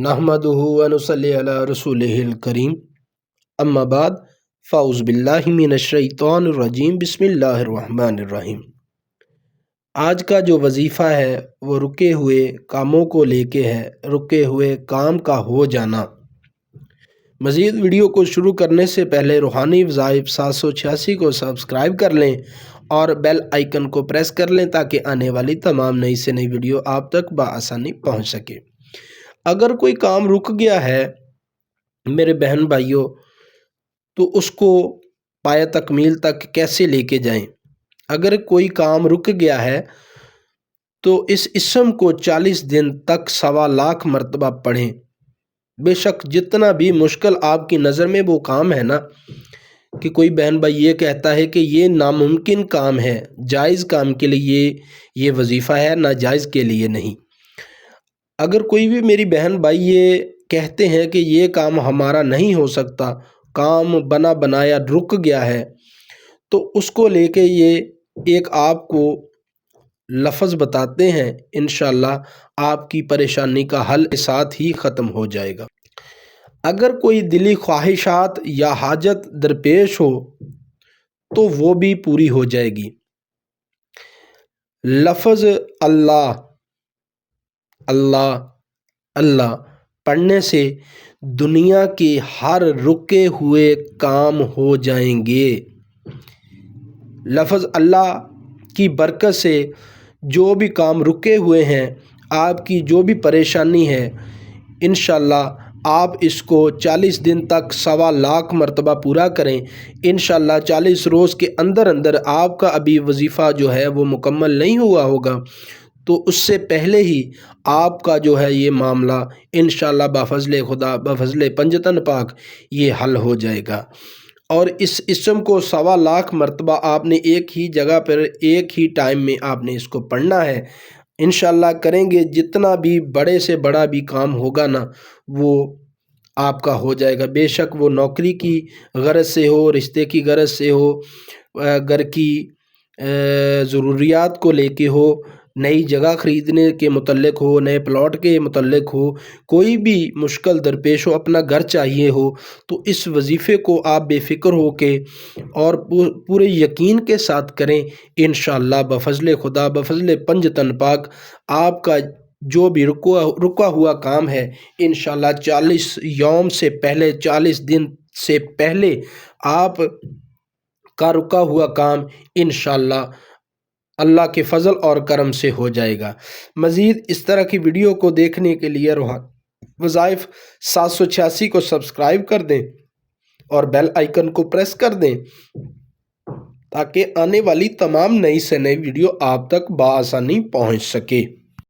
نحمدہ و نصلی علی رسولہ الکریم، اما بعد، فاعوذ باللہ من الشیطان الرجیم، بسم اللہ الرحمن الرحیم۔ آج کا جو وظیفہ ہے وہ رکے ہوئے کاموں کو لے کے ہے، رکے ہوئے کام کا ہو جانا۔ مزید ویڈیو کو شروع کرنے سے پہلے روحانی وظائف 786 کو سبسکرائب کر لیں اور بیل آئیکن کو پریس کر لیں تاکہ آنے والی تمام نئی سے نئی ویڈیو آپ تک بآسانی پہنچ سکے۔ اگر کوئی کام رک گیا ہے میرے بہن بھائیوں، تو اس کو پایہ تکمیل تک کیسے لے کے جائیں؟ اگر کوئی کام رک گیا ہے تو اس اسم کو 40 دن تک 1.25 لاکھ مرتبہ پڑھیں۔ بے شک جتنا بھی مشکل آپ کی نظر میں وہ کام ہے نا، کہ کوئی بہن بھائی یہ کہتا ہے کہ یہ ناممکن کام ہے، جائز کام کے لیے یہ وظیفہ ہے، ناجائز کے لیے نہیں۔ اگر کوئی بھی میری بہن بھائی یہ کہتے ہیں کہ یہ کام ہمارا نہیں ہو سکتا، کام بنا بنایا رک گیا ہے، تو اس کو لے کے یہ ایک آپ کو لفظ بتاتے ہیں، انشاءاللہ آپ کی پریشانی کا حل کے ساتھ ہی ختم ہو جائے گا۔ اگر کوئی دلی خواہشات یا حاجت درپیش ہو تو وہ بھی پوری ہو جائے گی۔ لفظ اللہ اللہ اللہ پڑھنے سے دنیا کے ہر رکے ہوئے کام ہو جائیں گے۔ لفظ اللہ کی برکت سے جو بھی کام رکے ہوئے ہیں، آپ کی جو بھی پریشانی ہے، انشاءاللہ آپ اس کو 40 دن تک 1.25 لاکھ مرتبہ پورا کریں۔ انشاءاللہ 40 روز کے اندر اندر آپ کا ابھی وظیفہ جو ہے وہ مکمل نہیں ہوا ہوگا، تو اس سے پہلے ہی آپ کا جو ہے یہ معاملہ انشاءاللہ بفضل خدا، بفضل پنجتن پاک یہ حل ہو جائے گا۔ اور اس اسم کو 1.25 لاکھ مرتبہ آپ نے ایک ہی جگہ پر ایک ہی ٹائم میں آپ نے اس کو پڑھنا ہے۔ انشاءاللہ کریں گے، جتنا بھی بڑے سے بڑا بھی کام ہوگا نا وہ آپ کا ہو جائے گا۔ بے شک وہ نوکری کی غرض سے ہو، رشتے کی غرض سے ہو، گھر کی ضروریات کو لے کے ہو، نئی جگہ خریدنے کے متعلق ہو، نئے پلاٹ کے متعلق ہو، کوئی بھی مشکل درپیش ہو، اپنا گھر چاہیے ہو، تو اس وظیفے کو آپ بے فکر ہو کے اور پورے یقین کے ساتھ کریں۔ انشاءاللہ بفضل خدا، بفضل پنجتن پاک آپ کا جو بھی رکا ہوا کام ہے، انشاءاللہ 40 یوم سے پہلے، 40 دن سے پہلے آپ کا رکا ہوا کام انشاءاللہ اللہ کے فضل اور کرم سے ہو جائے گا۔ مزید اس طرح کی ویڈیو کو دیکھنے کے لیے وظائف 786 کو سبسکرائب کر دیں اور بیل آئیکن کو پریس کر دیں تاکہ آنے والی تمام نئی سے نئی ویڈیو آپ تک بآسانی پہنچ سکے۔